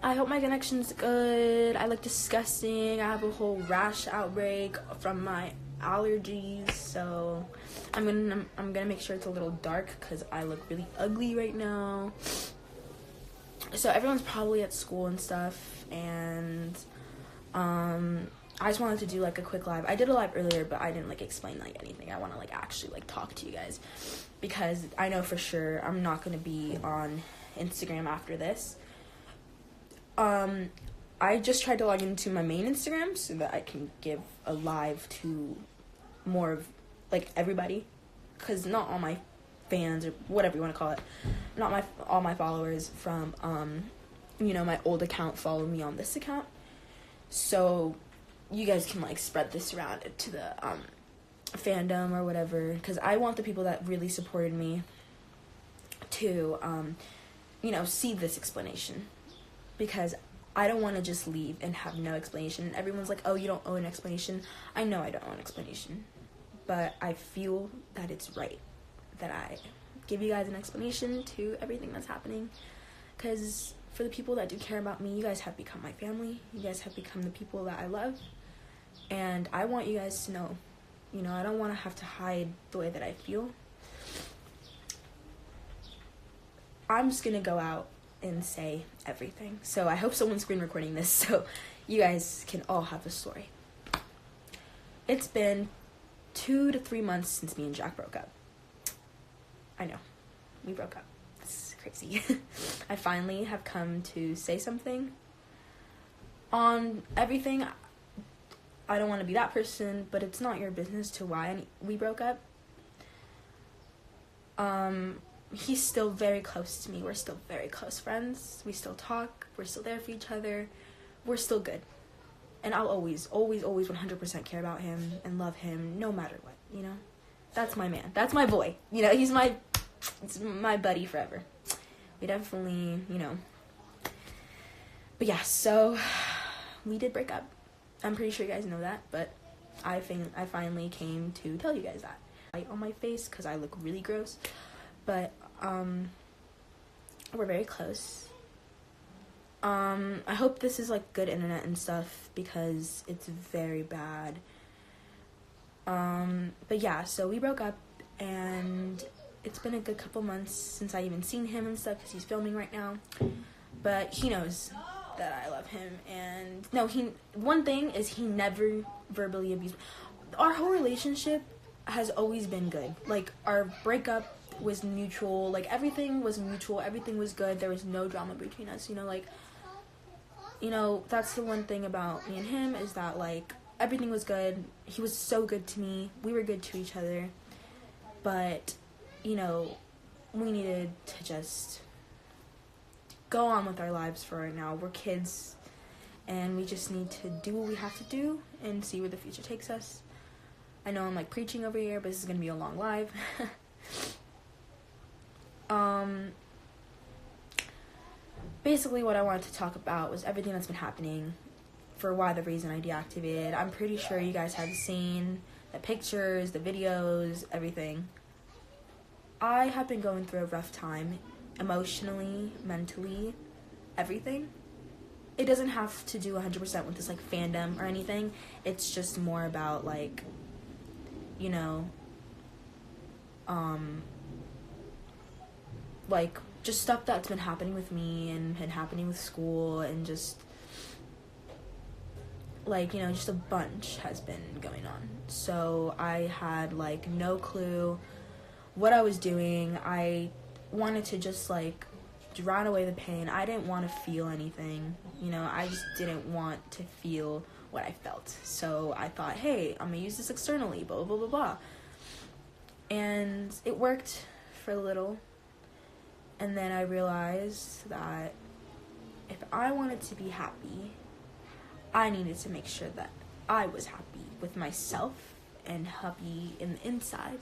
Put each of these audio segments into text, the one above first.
I hope my connection's good. I look disgusting. I have a whole rash outbreak from my allergies, so I'm gonna make sure it's a little dark because I look really ugly right now. So everyone's probably at school and stuff, and I just wanted to do like a quick live. I did a live earlier, but I didn't like explain like anything. I want to like actually like talk to you guys because I know for sure I'm not gonna be on Instagram after this. I just tried to log into my main Instagram so that I can give a live to more of like everybody, because not all my fans or whatever you want to call it, not all my followers from my old account follow me on this account, so you guys can like spread this around to the fandom or whatever, because I want the people that really supported me to see this explanation, because I don't want to just leave and have no explanation. Everyone's like, oh, you don't owe an explanation. I know I don't owe an explanation, but I feel that it's right that I give you guys an explanation to everything that's happening, because for the people that do care about me, you guys have become my family. You guys have become the people that I love, and I want you guys to know, I don't want to have to hide the way that I feel. I'm just gonna go out and say everything. So I hope someone's screen recording this so you guys can all have the story. It's been 2 to 3 months since me and Jack broke up. I know, we broke up. It's crazy. I finally have come to say something on everything. I don't want to be that person, but it's not your business to why we broke up. He's still very close to me. We're still very close friends. We still talk. We're still there for each other. We're still good. And I'll always 100% care about him and love him no matter what, That's my man. That's my boy. He's my buddy forever. We definitely, But yeah, so we did break up. I'm pretty sure you guys know that, but I finally came to tell you guys that. Light on my face because I look really gross. But we're very close. I hope this is like good internet and stuff because it's very bad. But yeah, so we broke up, and it's been a good couple months since I even seen him and stuff because he's filming right now. But he knows that I love him, and no, one thing is he never verbally abused me. Our whole relationship has always been good. Like, our breakup was mutual. Like, everything was mutual. Everything was good. There was no drama between us. That's the one thing about me and him, is that like everything was good. He was so good to me. We were good to each other. But we needed to just go on with our lives for right now. We're kids, and we just need to do what we have to do and see where the future takes us. I know I'm like preaching over here, but this is gonna be a long live. Basically what I wanted to talk about was everything that's been happening for the reason I deactivated. I'm pretty sure you guys have seen the pictures, the videos, everything. I have been going through a rough time, emotionally, mentally, everything. It doesn't have to do 100% with this like fandom or anything. It's just more about like, like just stuff that's been happening with me and happening with school, and just like, just a bunch has been going on. So I had like no clue what I was doing. I wanted to just like drown away the pain. I didn't want to feel anything, I just didn't want to feel what I felt. So I thought, hey, I'm gonna use this externally, blah blah blah blah. And it worked for a little, and then I realized that if I wanted to be happy, I needed to make sure that I was happy with myself and happy in the inside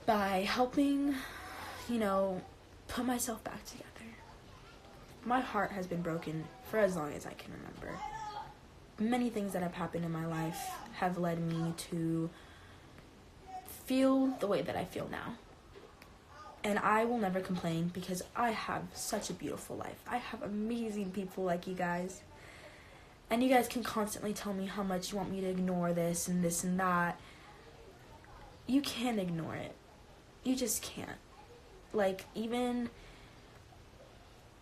by helping, put myself back together. My heart has been broken for as long as I can remember. Many things that have happened in my life have led me to feel the way that I feel now. And I will never complain because I have such a beautiful life. I have amazing people like you guys. And you guys can constantly tell me how much you want me to ignore this and that. You can't ignore it. You just can't. Like, even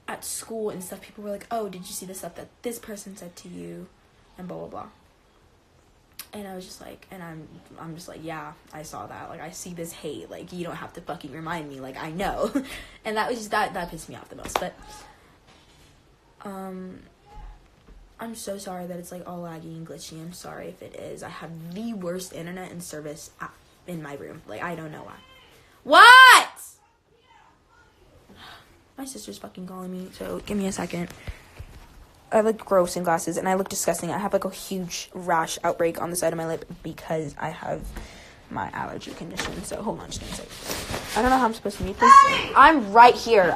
at school and stuff, people were like, oh, did you see the stuff that this person said to you? And blah, blah, blah. And I was just like, and I'm just like, yeah, I saw that. Like, I see this hate. Like, you don't have to fucking remind me. Like, I know. And that was just, that pissed me off the most. But, I'm so sorry that it's, like, all laggy and glitchy. I'm sorry if it is. I have the worst internet and service in my room. Like, I don't know why. What? My sister's fucking calling me, so give me a second. I look gross in glasses, and I look disgusting. I have, like, a huge rash outbreak on the side of my lip because I have my allergy condition. So, hold on just a second. I don't know how I'm supposed to mute this. I'm right here.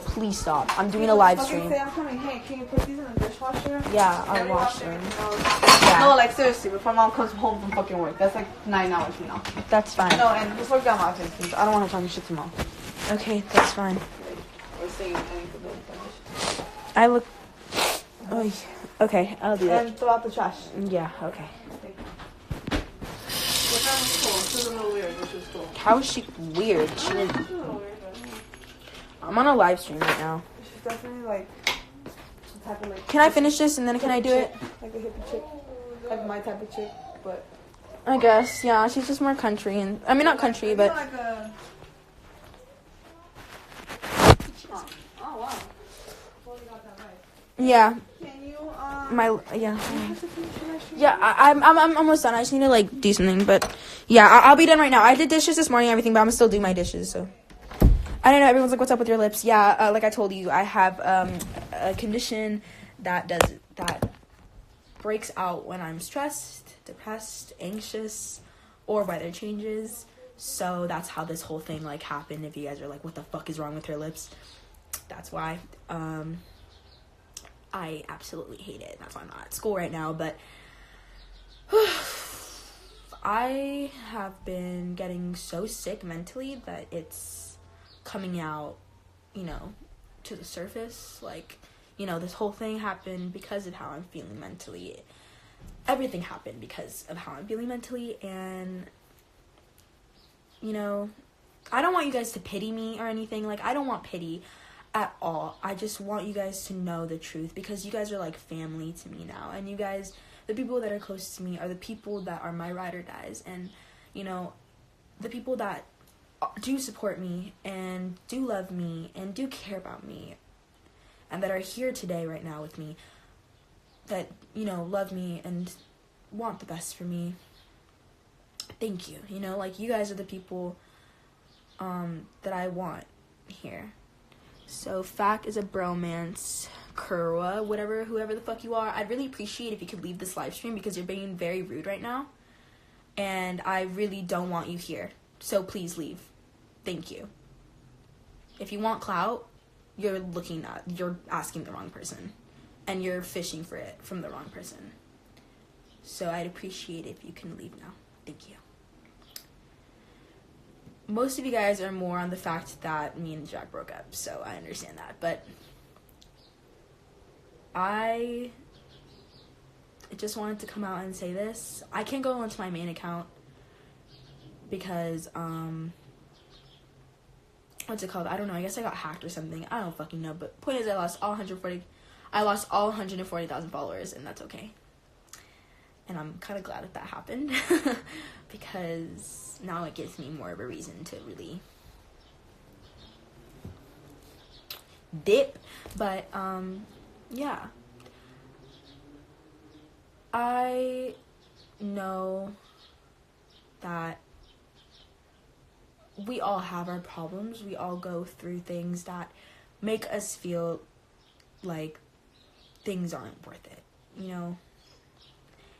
Please stop. I'm doing a live stream. Say I'm coming. Hey, can you put these in the dishwasher? Yeah, I'll wash them. Yeah. No, like, seriously, before mom comes home from fucking work. That's, like, 9 hours from now. That's fine. No, and just work down my office, because I don't want to talk shit to mom. Okay, that's fine. Or saying anything to the I look... Oh, okay, I'll do that. And throw out the trash. Yeah, okay. What time was cool? She was a little weird, but she was cool. How is she weird? She's a little weird, but I'm on a live stream right now. she's definitely, like, the type of, like... Can I finish this and then can I do it? Like a hippie chick. Like my type of chick, but... I guess, yeah. She's just more country and... I mean, not country, but... Like a... Oh, wow. Well, you got that right. Yeah. Can you, Yeah, I'm almost done. I just need to, like, do something, but... Yeah, I'll be done right now. I did dishes this morning and everything, but I'm gonna still do my dishes, so... I don't know, everyone's like, what's up with your lips? Yeah, like I told you, I have, a condition that breaks out when I'm stressed, depressed, anxious, or weather changes. So that's how this whole thing, like, happened. If you guys are like, what the fuck is wrong with her lips? That's why. I absolutely hate it. That's why I'm not at school right now, but I have been getting so sick mentally that it's coming out, to the surface. Like, this whole thing happened because of how I'm feeling mentally. Everything happened because of how I'm feeling mentally, and, I don't want you guys to pity me or anything. Like, I don't want pity at all. I just want you guys to know the truth, because you guys are like family to me now, and you guys, the people that are close to me, are the people that are my ride or dies, and, the people that do support me and do love me and do care about me and that are here today right now with me, that love me and want the best for me. Thank you. Like, you guys are the people that I want here. So FAC is a bromance, Kurwa, whoever the fuck you are. I'd really appreciate if you could leave this live stream, because you're being very rude right now and I really don't want you here. So please leave. Thank you. If you want clout, you're asking the wrong person. And you're fishing for it from the wrong person. So I'd appreciate it if you can leave now. Thank you. Most of you guys are more on the fact that me and Jack broke up, so I understand that. But I just wanted to come out and say this. I can't go onto my main account because, what's it called? I don't know. I guess I got hacked or something. I don't fucking know. But point is, I lost all 140,000 followers, and that's okay. And I'm kind of glad that happened because now it gives me more of a reason to really dip. But yeah, I know that we all have our problems. We all go through things that make us feel like things aren't worth it,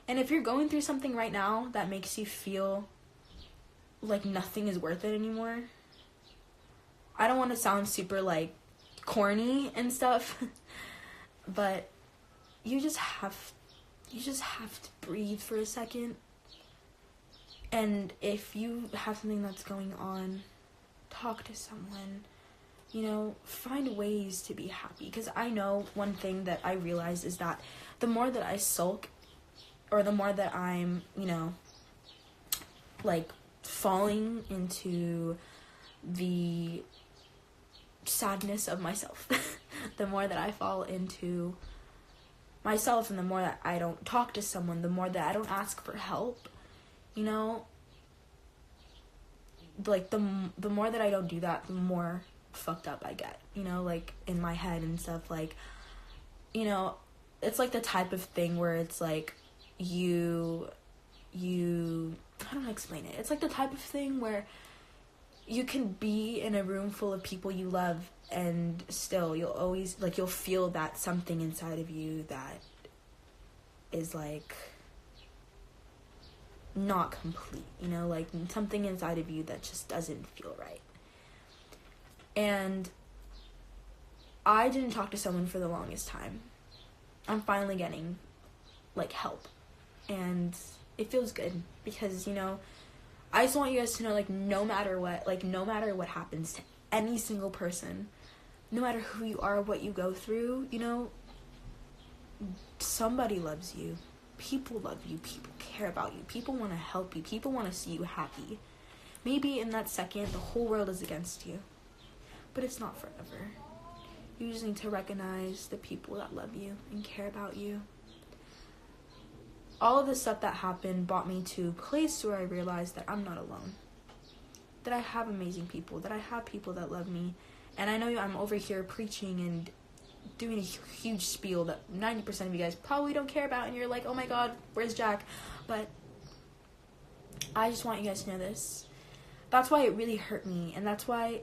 And if you're going through something right now that makes you feel like nothing is worth it anymore, I don't want to sound super, like, corny and stuff, but you just have to breathe for a second. And if you have something that's going on, talk to someone, you know, find ways to be happy. Because I know one thing that I realize is that the more that I sulk, or the more that I'm, you know, like, falling into the sadness of myself, the more that I fall into myself, and the more that I don't talk to someone, the more that I don't ask for help, you know, like, the more that I don't do that, the more fucked up I get, you know, like, in my head and stuff. Like, you know, it's like the type of thing where it's like you how do I explain it? It's like the type of thing where you can be in a room full of people you love, and still you'll always, like, you'll feel that something inside of you that is, like, not complete, you know, like, something inside of you that just doesn't feel right. And I didn't talk to someone for the longest time. I'm finally getting, like, help, and it feels good, because, you know, I just want you guys to know, like, no matter what happens to any single person, no matter who you are, what you go through, you know, somebody loves you. People love you. People care about you. People want to help you. People want to see you happy. Maybe in that second, the whole world is against you, but it's not forever. You just need to recognize the people that love you and care about you. All of the stuff that happened brought me to a place where I realized that I'm not alone. That I have amazing people. That I have people that love me. And I know I'm over here preaching and doing a huge spiel that 90% of you guys probably don't care about. And you're like, oh my god, where's Jack? But I just want you guys to know this. That's why it really hurt me. And that's why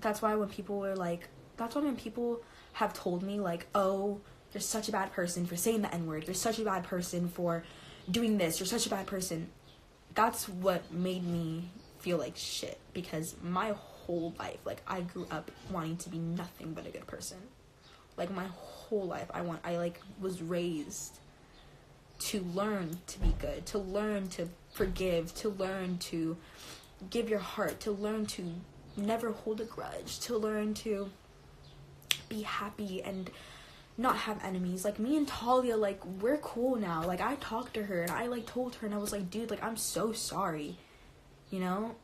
when people were like, that's why when people have told me, like, oh, you're such a bad person for saying the N-word. You're such a bad person for doing this. You're such a bad person. That's what made me feel like shit. Because my whole life, like, I grew up wanting to be nothing but a good person. Like, my whole life, I was raised to learn to be good. To learn to forgive. To learn to give your heart. To learn to never hold a grudge. To learn to be happy and not have enemies. Like, me and Talia, like, we're cool now. Like, I talked to her and I, like, told her, and I was like, dude, like, I'm so sorry, you know,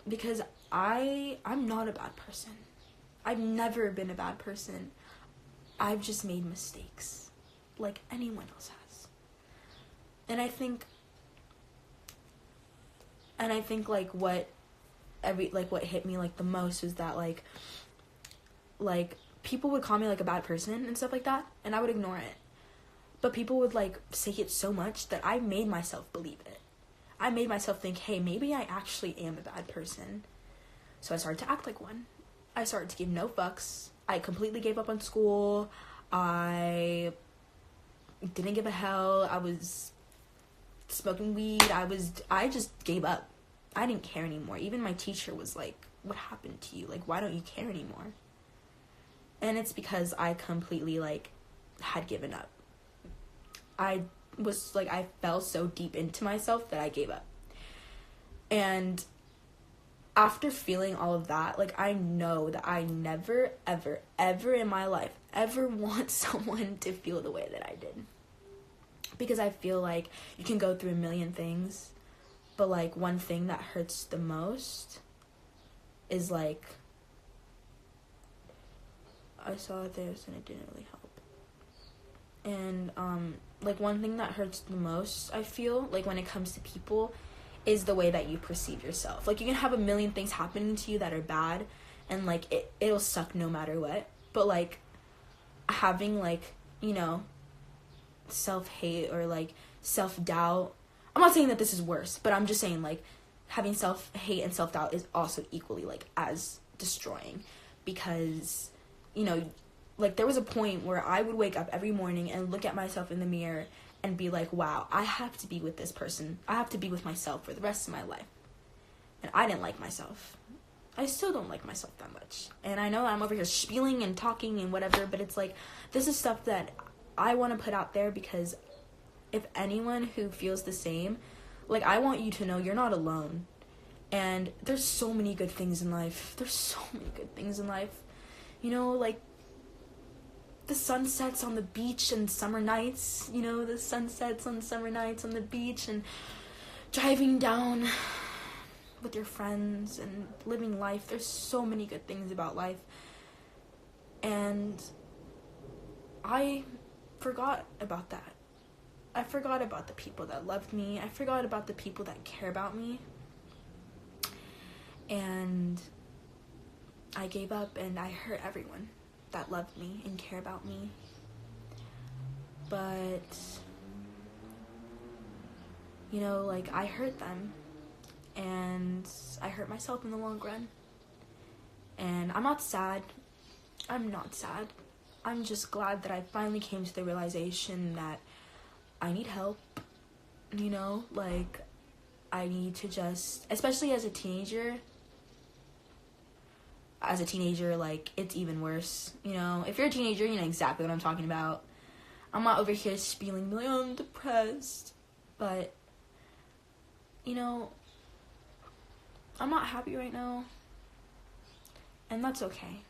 because I'm not a bad person. I've never been a bad person. I've just made mistakes like anyone else has. And I think like what hit me, like, the most was that, like people would call me, like, a bad person and stuff like that, and I would ignore it. But people would, like, say it so much that I made myself believe it. I made myself think, hey, maybe I actually am a bad person. So I started to act like one. I started to give no fucks. I completely gave up on school. I didn't give a hell. I was smoking weed. I just gave up. I didn't care anymore. Even my teacher was like, what happened to you? Like, why don't you care anymore? And it's because I completely, like, had given up. I fell so deep into myself that I gave up. And after feeling all of that, like, I know that I never, ever, ever in my life ever want someone to feel the way that I did. Because I feel like you can go through a million things, but, like, one thing that hurts the most is, like, I saw this and it didn't really help. And, like, one thing that hurts the most, I feel, like, when it comes to people, is the way that you perceive yourself. Like, you can have a million things happening to you that are bad, and, like, it'll suck no matter what. But, like, having, like, you know, self-hate or, like, self-doubt. I'm not saying that this is worse, but I'm just saying, like, having self-hate and self-doubt is also equally, like, as destroying. Because, you know, like, there was a point where I would wake up every morning and look at myself in the mirror and be like, wow, I have to be with this person. I have to be with myself for the rest of my life. And I didn't like myself. I still don't like myself that much. And I know I'm over here spieling and talking and whatever, but it's like, this is stuff that I want to put out there, because if anyone who feels the same, like, I want you to know you're not alone. And there's so many good things in life. There's so many good things in life. You know, like, the sunsets on the beach and summer nights. You know, the sunsets on summer nights on the beach, and driving down with your friends and living life. There's so many good things about life. And I forgot about that. I forgot about the people that loved me. I forgot about the people that care about me. And I gave up, and I hurt everyone that loved me and care about me. But, you know, like, I hurt them, and I hurt myself in the long run. And I'm not sad. I'm not sad. I'm just glad that I finally came to the realization that I need help. You know, like, I need to just, especially as a teenager, like, it's even worse. You know, if you're a teenager, you know exactly what I'm talking about. I'm not over here spieling, like, oh, I'm depressed. But, you know, I'm not happy right now. And that's okay.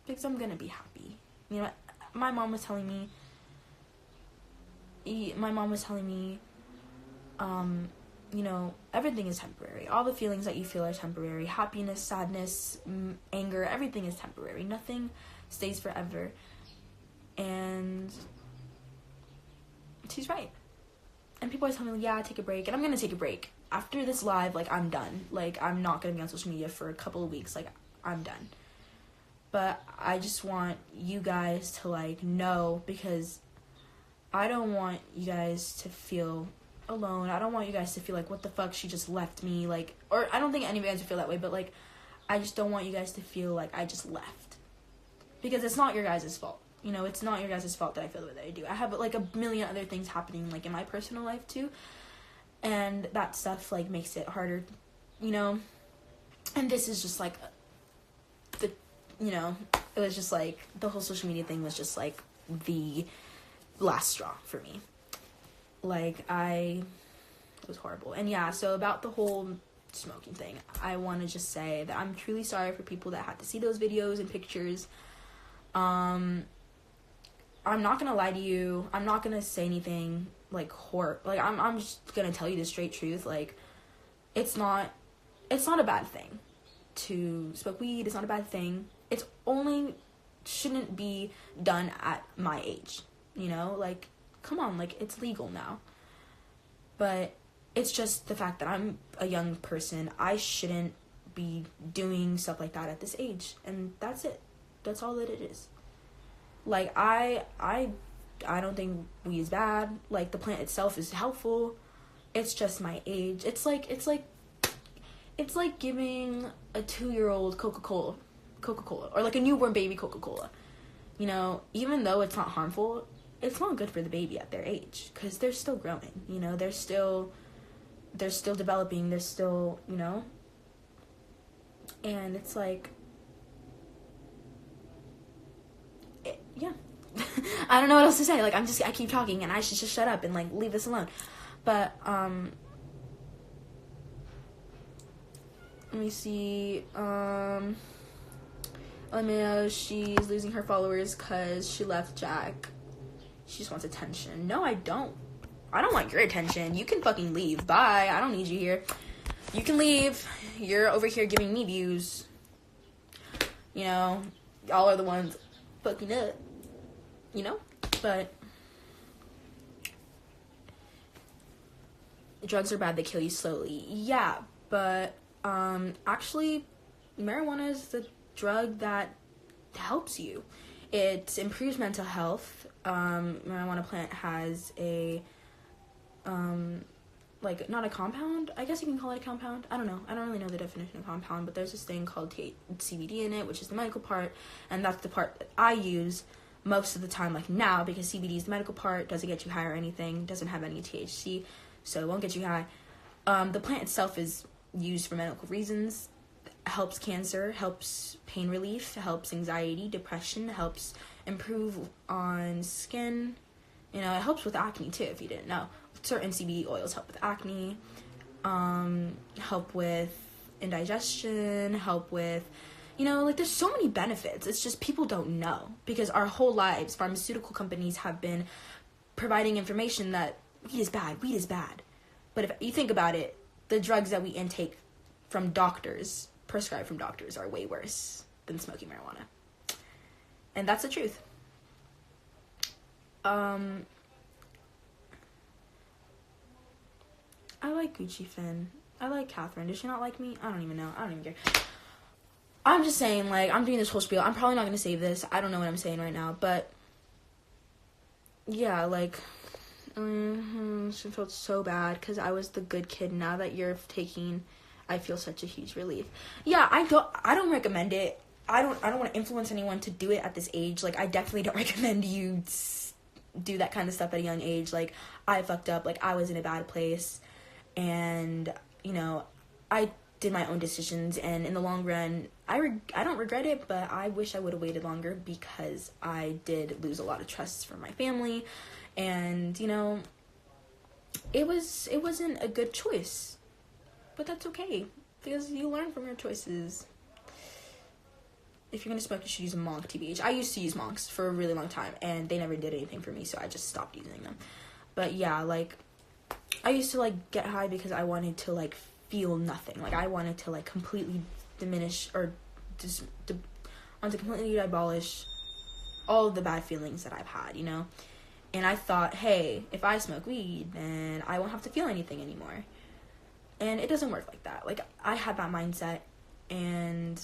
Because I'm gonna be happy. You know, my mom was telling me, you know, everything is temporary. All the feelings that you feel are temporary. Happiness, sadness, anger, everything is temporary. Nothing stays forever. And she's right. And people always tell me, yeah, take a break. And I'm gonna take a break. After this live, like, I'm done. Like, I'm not gonna be on social media for a couple of weeks. Like, I'm done. But I just want you guys to, like, know, because I don't want you guys to feel alone. I don't want you guys to feel like, what the fuck, she just left me, like, or I don't think any of you guys would feel that way, but, like, I just don't want you guys to feel like I just left, because it's not your guys' fault. You know, it's not your guys' fault that I feel the way that I do. I have, like, a million other things happening, like, in my personal life, too, and that stuff, like, makes it harder, you know, and this is just, like, you know, it was just, like, the whole social media thing was just, like, the last straw for me. Like, it was horrible. And yeah, so about the whole smoking thing, I want to just say that I'm truly sorry for people that had to see those videos and pictures. I'm not gonna lie to you. I'm not gonna say anything, like, like, I'm just gonna tell you the straight truth. Like, it's not a bad thing to smoke weed. It's not a bad thing. It's only shouldn't be done at my age, you know? Like, come on, like, it's legal now. But it's just the fact that I'm a young person. I shouldn't be doing stuff like that at this age. And that's it. That's all that it is. Like, I don't think weed is bad. Like, the plant itself is helpful. It's just my age. It's like giving a 2-year-old Coca-Cola, or like a newborn baby Coca-Cola. You know, even though it's not harmful, it's not good for the baby at their age, because they're still growing, you know, they're still developing, they're still, you know, and it's like, yeah. I don't know what else to say. Like, I keep talking, and I should just shut up and, like, leave this alone. But, let me see, Alamea, she's losing her followers because she left Jack. She just wants attention. No, I don't. I don't want your attention. You can fucking leave. Bye. I don't need you here. You can leave. You're over here giving me views. You know, y'all are the ones fucking up. You know? But drugs are bad. They kill you slowly. Yeah, but actually, marijuana is the drug that helps you. It improves mental health. Marijuana plant has a like, not a compound, I guess you can call it a compound, I don't know, I don't really know the definition of compound, but there's this thing called CBD in it, which is the medical part, and that's the part that I use most of the time, like, now, because CBD is the medical part, doesn't get you high or anything, doesn't have any THC, so it won't get you high. The plant itself is used for medical reasons, helps cancer, helps pain relief, helps anxiety, depression, helps improve on skin, you know, it helps with acne too, if you didn't know. Certain CBD oils help with acne, help with indigestion, help with, like there's so many benefits. It's just people don't know because our whole lives, pharmaceutical companies have been providing information that weed is bad. But if you think about it, the drugs that we intake from doctors, prescribed from doctors, are way worse than smoking marijuana. And that's the truth. I like Gucci Finn. I like Catherine. Does she not like me? I don't even know. I don't even care. I'm just saying, like, I'm doing this whole spiel. I'm probably not going to save this. I don't know what I'm saying right now. But, yeah, like, she felt so bad because I was the good kid. Now that you're taking, I feel such a huge relief. Yeah, I don't recommend it. I don't want to influence anyone to do it at this age. Like, I definitely don't recommend you do that kind of stuff at a young age. Like, I fucked up. Like, I was in a bad place. And, I did my own decisions. And in the long run, I don't regret it, but I wish I would have waited longer because I did lose a lot of trust from my family. And, it wasn't a good choice. But that's okay. Because you learn from your choices. If you're going to smoke, you should use a monk, TBH. I used to use monks for a really long time, and they never did anything for me, so I just stopped using them. But yeah, like, I used to, like, get high because I wanted to, like, feel nothing. Like, I wanted to, like, completely diminish or just to completely abolish all of the bad feelings that I've had, And I thought, hey, if I smoke weed, then I won't have to feel anything anymore. And it doesn't work like that. Like, I had that mindset, and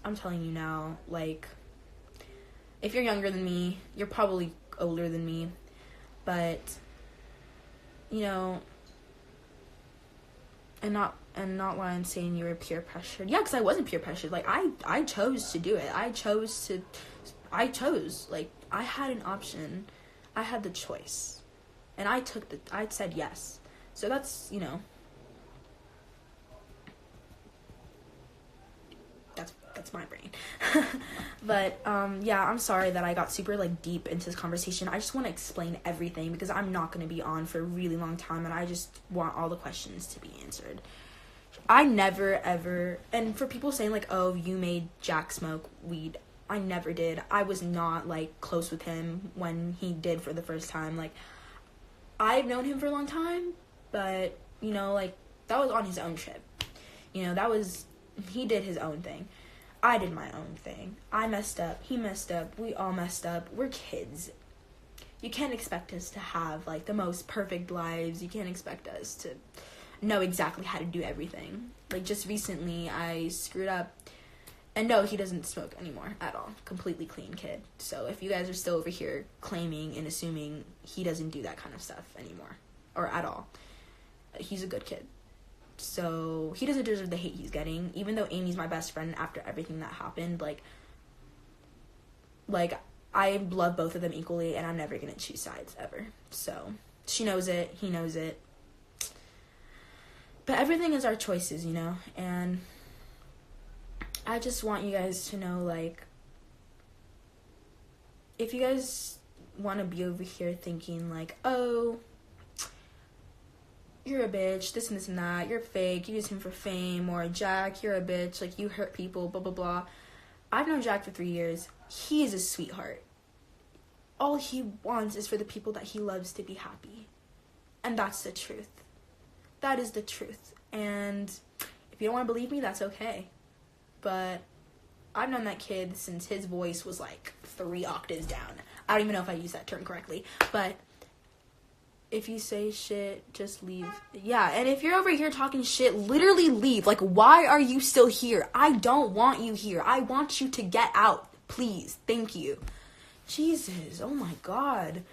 I'm telling you now, like, if you're younger than me, you're probably older than me, but, and not why I'm saying you were peer pressured. Yeah, because I wasn't peer pressured. Like, I chose to do it. I chose, like, I had an option. I had the choice. And I said yes. So that's, that's my brain. But yeah, I'm sorry that I got super like deep into this conversation. I just want to explain everything because I'm not going to be on for a really long time, and I just want all the questions to be answered. I never ever, and for people saying like, oh, you made Jack smoke weed, I never did. I was not like close with him when he did for the first time. Like, I've known him for a long time, but like, that was on his own trip. He did his own thing. I did my own thing. I messed up. He messed up. We all messed up. We're kids. You can't expect us to have, like, the most perfect lives. You can't expect us to know exactly how to do everything. Like, just recently, I screwed up. And no, he doesn't smoke anymore at all. Completely clean kid. So if you guys are still over here claiming and assuming he doesn't do that kind of stuff anymore, or at all, he's a good kid. So he doesn't deserve the hate he's getting, even though Amy's my best friend after everything that happened. Like I love both of them equally, and I'm never gonna choose sides ever. So she knows it, he knows it. But everything is our choices, and I just want you guys to know, like, if you guys want to be over here thinking like, oh, you're a bitch, this and this and that, you're fake, you use him for fame, or Jack, you're a bitch, like, you hurt people, blah, blah, blah. I've known Jack for 3 years. He is a sweetheart. All he wants is for the people that he loves to be happy. And that's the truth. That is the truth. And if you don't want to believe me, that's okay. But I've known that kid since his voice was, like, 3 octaves down. I don't even know if I used that term correctly, but if you say shit, just leave. Yeah, and if you're over here talking shit, literally leave. Like, why are you still here? I don't want you here. I want you to get out. Please. Thank you. Jesus. Oh, my God.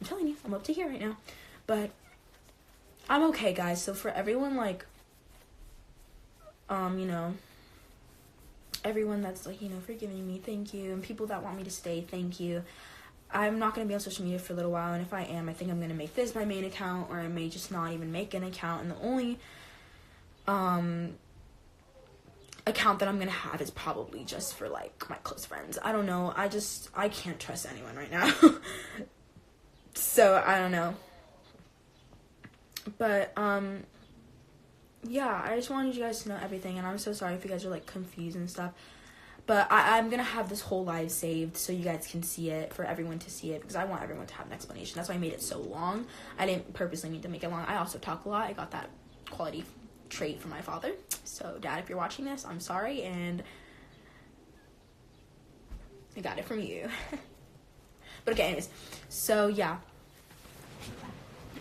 I'm telling you, I'm up to here right now. But I'm okay, guys. So for everyone, like, everyone that's, like, forgiving me, thank you. And people that want me to stay, thank you. I'm not going to be on social media for a little while, and if I am, I think I'm going to make this my main account, or I may just not even make an account, and the only account that I'm going to have is probably just for, like, my close friends. I don't know. I can't trust anyone right now. So, I don't know. But, yeah, I just wanted you guys to know everything, and I'm so sorry if you guys are, like, confused and stuff. But I'm gonna have this whole live saved so you guys can see it, for everyone to see it, because I want everyone to have an explanation. That's why I made it so long. I didn't purposely mean to make it long. I also talk a lot. I got that quality trait from my father. So, Dad, if you're watching this, I'm sorry, and I got it from you. But okay, anyways. So, yeah.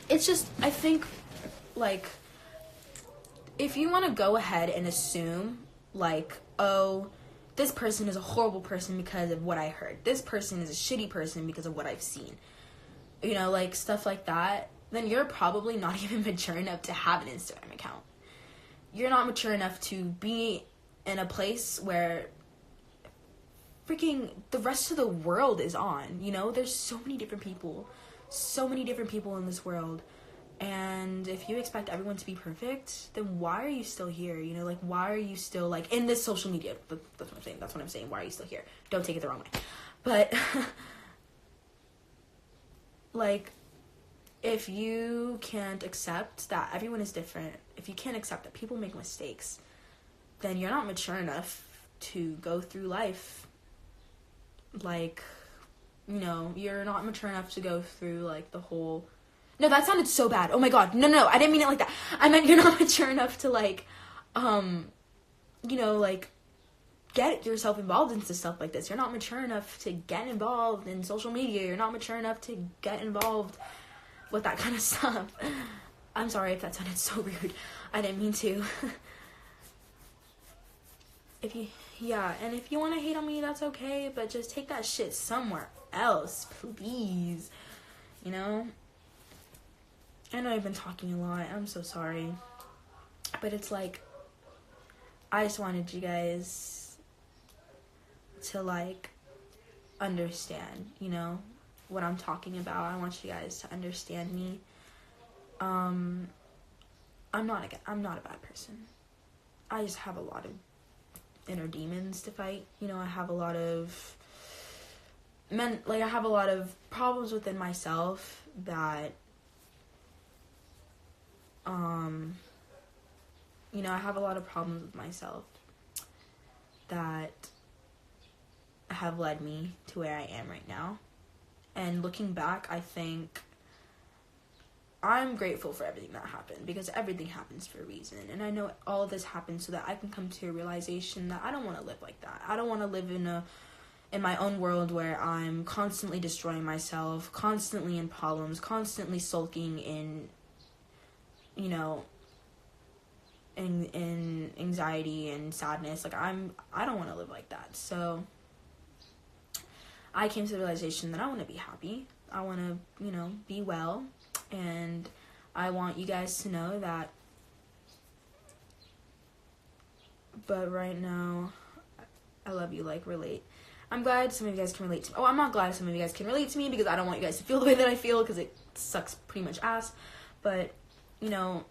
It's just, I think, like, if you want to go ahead and assume, like, oh, this person is a horrible person because of what I heard. This person is a shitty person because of what I've seen. You know, like, stuff like that. Then you're probably not even mature enough to have an Instagram account. You're not mature enough to be in a place where freaking the rest of the world is on. You know, there's so many different people in this world. And if you expect everyone to be perfect, then why are you still here? You know, like, why are you still, like, in this social media? That's what I'm saying. Why are you still here? Don't take it the wrong way. But, like, if you can't accept that everyone is different, if you can't accept that people make mistakes, then you're not mature enough to go through life. Like, you know, you're not mature enough to go through, like, the whole... No, that sounded so bad. Oh my god. No, I didn't mean it like that. I meant you're not mature enough to, like, you know, like, get yourself involved into stuff like this. You're not mature enough to get involved in social media. You're not mature enough to get involved with that kind of stuff. I'm sorry if that sounded so rude. I didn't mean to. And if you want to hate on me, that's okay, but just take that shit somewhere else, please. You know? I know I've been talking a lot. I'm so sorry. But it's like, I just wanted you guys to, like, understand, you know, what I'm talking about. I want you guys to understand me. I'm not a bad person. I just have a lot of inner demons to fight. You know, I have a lot of problems within myself that, you know, I have a lot of problems with myself that have led me to where I am right now. And looking back, I think I'm grateful for everything that happened, because everything happens for a reason. And I know all of this happened so that I can come to a realization that I don't want to live like that. I don't want to live in my own world where I'm constantly destroying myself, constantly in problems, constantly sulking in, you know, in anxiety and sadness. Like, I don't want to live like that. So I came to the realization that I want to be happy. I want to, you know, be well. And I want you guys to know that. But right now, I love you, like, relate. I'm glad some of you guys can relate to me. Oh, I'm not glad some of you guys can relate to me, because I don't want you guys to feel the way that I feel, because it sucks pretty much ass. But, you know,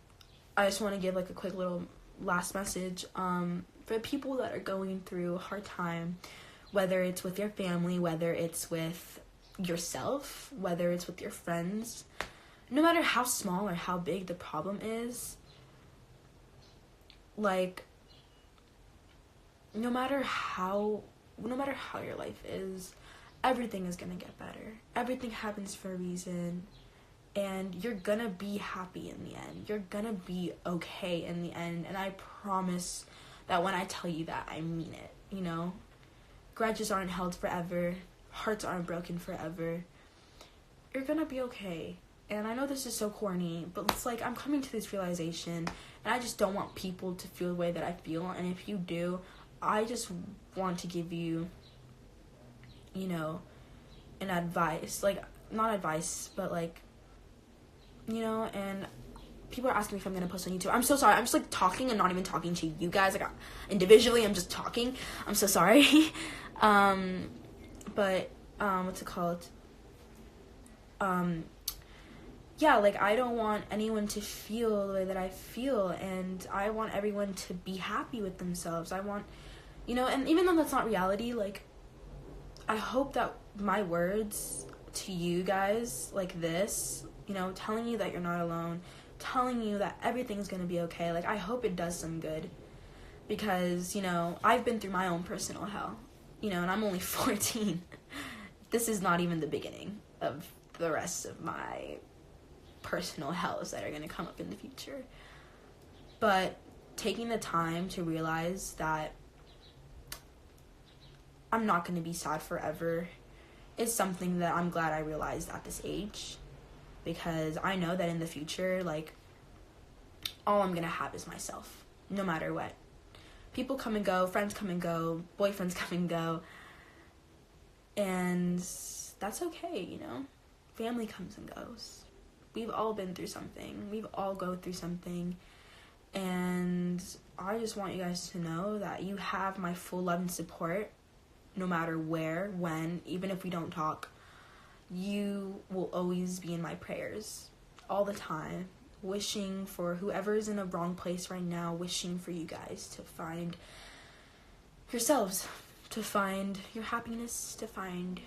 I just want to give, like, a quick little last message for people that are going through a hard time, whether it's with your family, whether it's with yourself, whether it's with your friends. No matter how small or how big the problem is, like, no matter how your life is, everything is gonna get better. Everything happens for a reason, and you're gonna be happy in the end. You're gonna be okay in the end, and I promise that when I tell you that, I mean it, you know? Grudges aren't held forever. Hearts aren't broken forever. You're gonna be okay. And I know this is so corny, but it's like, I'm coming to this realization, and I just don't want people to feel the way that I feel. And if you do, I just want to give you, you know, an advice. Like, not advice, but, like, you know, and people are asking me if I'm going to post on YouTube. I'm so sorry. I'm just, like, talking and not even talking to you guys. Like, individually, I'm just talking. I'm so sorry. But, what's it called? Yeah, like, I don't want anyone to feel the way that I feel, and I want everyone to be happy with themselves. I want, you know, and even though that's not reality, like, I hope that my words to you guys, like this, you know, telling you that you're not alone, telling you that everything's gonna be okay. Like, I hope it does some good. Because, you know, I've been through my own personal hell. You know, and I'm only 14. This is not even the beginning of the rest of my personal hells that are gonna come up in the future. But taking the time to realize that I'm not gonna be sad forever is something that I'm glad I realized at this age. Because I know that in the future, like, all I'm gonna have is myself, no matter what. People come and go, friends come and go, boyfriends come and go, and that's okay, you know? Family comes and goes. We've all been through something. We've all go through something, and I just want you guys to know that you have my full love and support, no matter where, when, even if we don't talk. You will always be in my prayers all the time, wishing for whoever is in a wrong place right now, wishing for you guys to find yourselves, to find your happiness, to find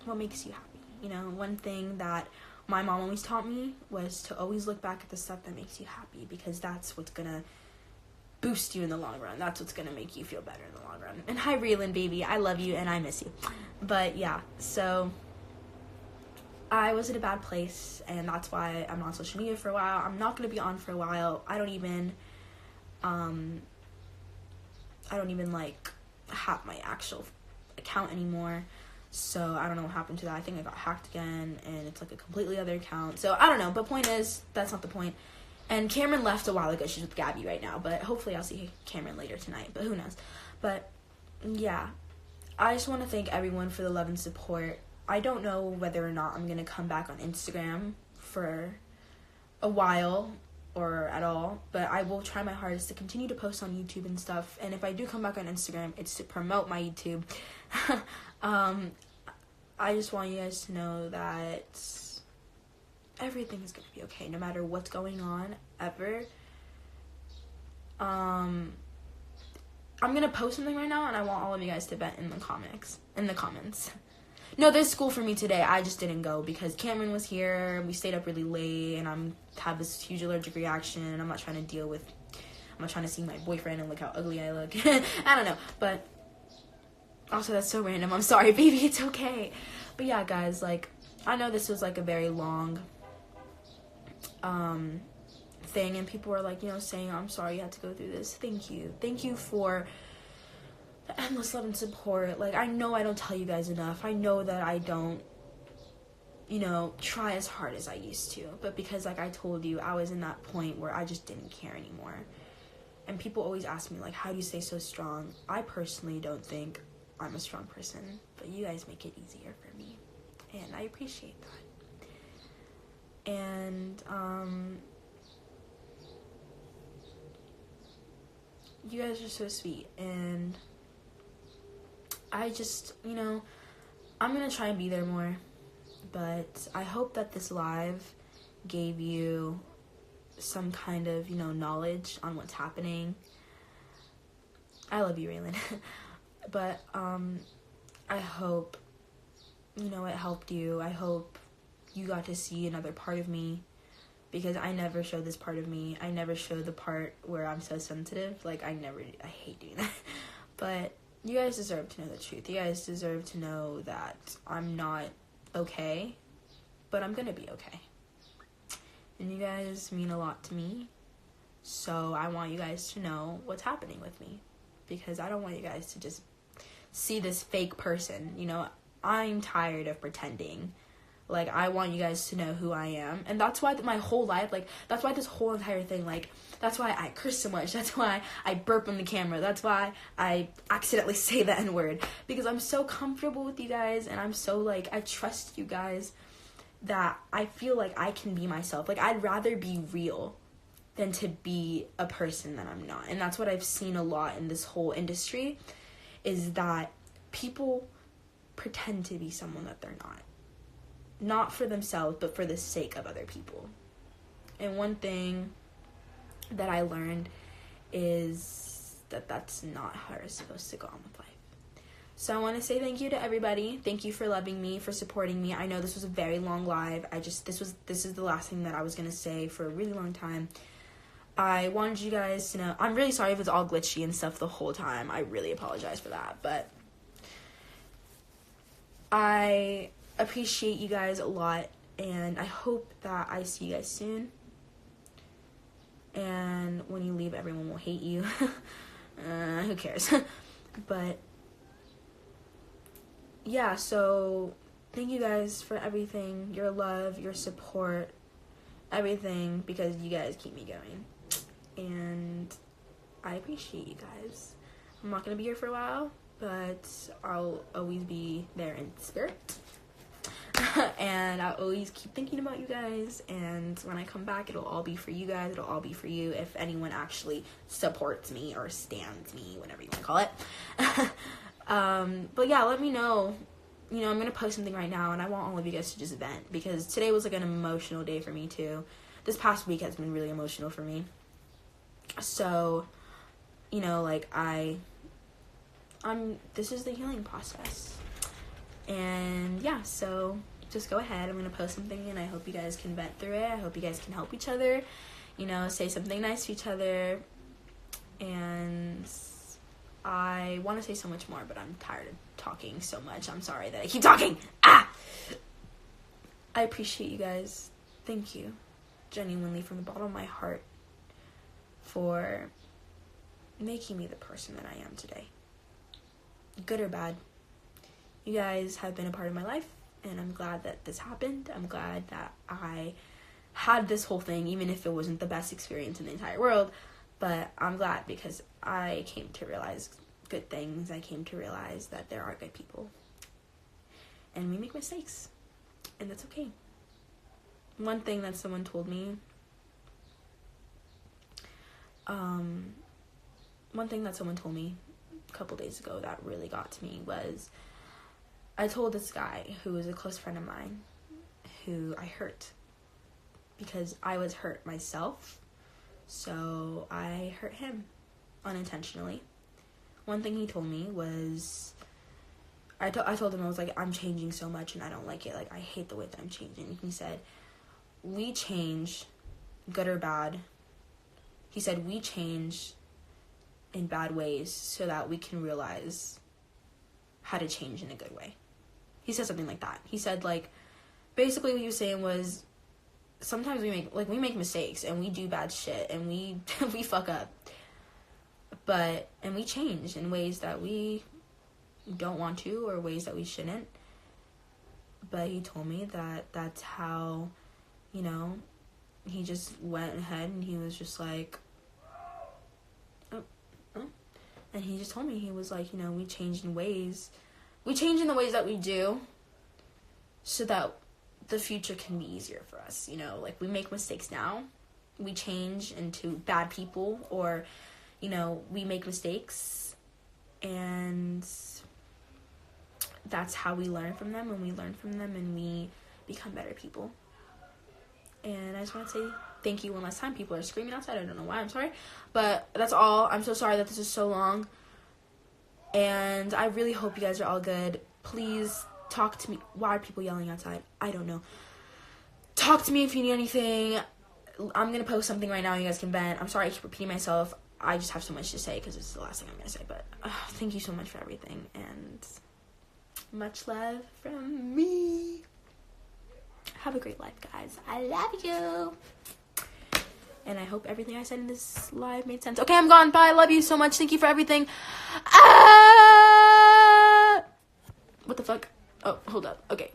what makes you happy. You know, one thing that my mom always taught me was to always look back at the stuff that makes you happy, because that's what's gonna boost you in the long run. That's what's gonna make you feel better in the long run. And hi, Raylan, baby. I love you and I miss you. But yeah, so I was in a bad place, and that's why I'm not on social media for a while. I'm not going to be on for a while. I don't even like have my actual account anymore. So I don't know what happened to that. I think I got hacked again, and it's like a completely other account. So I don't know, but point is, that's not the point. And Cameron left a while ago. She's with Gabby right now, but hopefully I'll see Cameron later tonight, but who knows. But yeah, I just want to thank everyone for the love and support. I don't know whether or not I'm going to come back on Instagram for a while or at all, but I will try my hardest to continue to post on YouTube and stuff. And if I do come back on Instagram, it's to promote my YouTube. I just want you guys to know that everything is going to be okay, no matter what's going on, ever. I'm going to post something right now, and I want all of you guys to bet in the comments. No, there's school for me today. I just didn't go because Cameron was here. We stayed up really late, and I'm have this huge allergic reaction, and I'm not trying to see my boyfriend and look how ugly I look. I don't know, but also that's so random. I'm sorry, baby. It's okay. But yeah, guys, like, I know this was like a very long thing, and people were like, you know, saying, I'm sorry you had to go through this. Thank you for the endless love and support. Like, I know I don't tell you guys enough. I know that I don't, you know, try as hard as I used to. But because, like I told you, I was in that point where I just didn't care anymore. And people always ask me, like, how do you stay so strong? I personally don't think I'm a strong person. But you guys make it easier for me. And I appreciate that. And, you guys are so sweet. And I just, you know, I'm going to try and be there more, but I hope that this live gave you some kind of, you know, knowledge on what's happening. I love you, Raylan. But, I hope, you know, it helped you. I hope you got to see another part of me, because I never show this part of me. I never show the part where I'm so sensitive. Like, I hate doing that. But you guys deserve to know the truth. You guys deserve to know that I'm not okay, but I'm gonna be okay. And you guys mean a lot to me, so I want you guys to know what's happening with me, because I don't want you guys to just see this fake person. You know, I'm tired of pretending. Like, I want you guys to know who I am. And that's why my whole life, like, that's why this whole entire thing, like, that's why I curse so much. That's why I burp on the camera. That's why I accidentally say the N-word. Because I'm so comfortable with you guys, and I'm so, like, I trust you guys that I feel like I can be myself. Like, I'd rather be real than to be a person that I'm not. And that's what I've seen a lot in this whole industry, is that people pretend to be someone that they're not. Not for themselves, but for the sake of other people. And one thing that I learned is that that's not how it's supposed to go on with life. So I want to say thank you to everybody. Thank you for loving me, for supporting me. I know this was a very long live. This is the last thing that I was going to say for a really long time. I wanted you guys to know, I'm really sorry if it's all glitchy and stuff the whole time. I really apologize for that, but I appreciate you guys a lot, and I hope that I see you guys soon. And when you leave, everyone will hate you. Who cares? But yeah, so thank you guys for everything, your love, your support, everything, because you guys keep me going. And I appreciate you guys. I'm not going to be here for a while, but I'll always be there in spirit. And I'll always keep thinking about you guys. And when I come back, it'll all be for you guys. It'll all be for you if anyone actually supports me or stands me, whatever you want to call it. But yeah, let me know. You know, I'm going to post something right now, and I want all of you guys to just vent, because today was like an emotional day for me too. This past week has been really emotional for me. So, you know, like this is the healing process. And yeah, so just go ahead. I'm going to post something, and I hope you guys can vent through it. I hope you guys can help each other, you know, say something nice to each other. And I want to say so much more, but I'm tired of talking so much. I'm sorry that I keep talking. I appreciate you guys. Thank you, genuinely, from the bottom of my heart, for making me the person that I am today. Good or bad, you guys have been a part of my life, and I'm glad that this happened. I'm glad that I had this whole thing, even if it wasn't the best experience in the entire world. But I'm glad, because I came to realize good things. I came to realize that there are good people. And we make mistakes. And that's okay. One thing that someone told me, a couple days ago that really got to me was, I told this guy who was a close friend of mine, who I hurt because I was hurt myself. So I hurt him unintentionally. One thing he told me was, I told him, I was like, I'm changing so much and I don't like it. Like, I hate the way that I'm changing. And he said, we change, good or bad. He said, we change in bad ways so that we can realize how to change in a good way. He said something like that. He said, like, basically what he was saying was, sometimes we make mistakes and we do bad shit and we fuck up. And we change in ways that we don't want to, or ways that we shouldn't. But he told me that that's how, you know, he just went ahead and he was just like, oh. And he just told me, he was like, you know, we change in the ways that we do so that the future can be easier for us. You know, like, we make mistakes now, we change into bad people, or, you know, we make mistakes, and that's how we learn from them, and we learn from them and we become better people. And I just want to say thank you one last time. People are screaming outside. I don't know why. I'm sorry. But that's all. I'm so sorry that this is so long. And I really hope you guys are all good. Please talk to me. Why are people yelling outside? I don't know. Talk to me if you need anything. I'm going to post something right now. You guys can vent. I'm sorry I keep repeating myself. I just have so much to say because it's the last thing I'm going to say. But thank you so much for everything. And much love from me. Have a great life, guys. I love you. And I hope everything I said in this live made sense. Okay, I'm gone. Bye. I love you so much. Thank you for everything. What the fuck? Oh, hold up. Okay.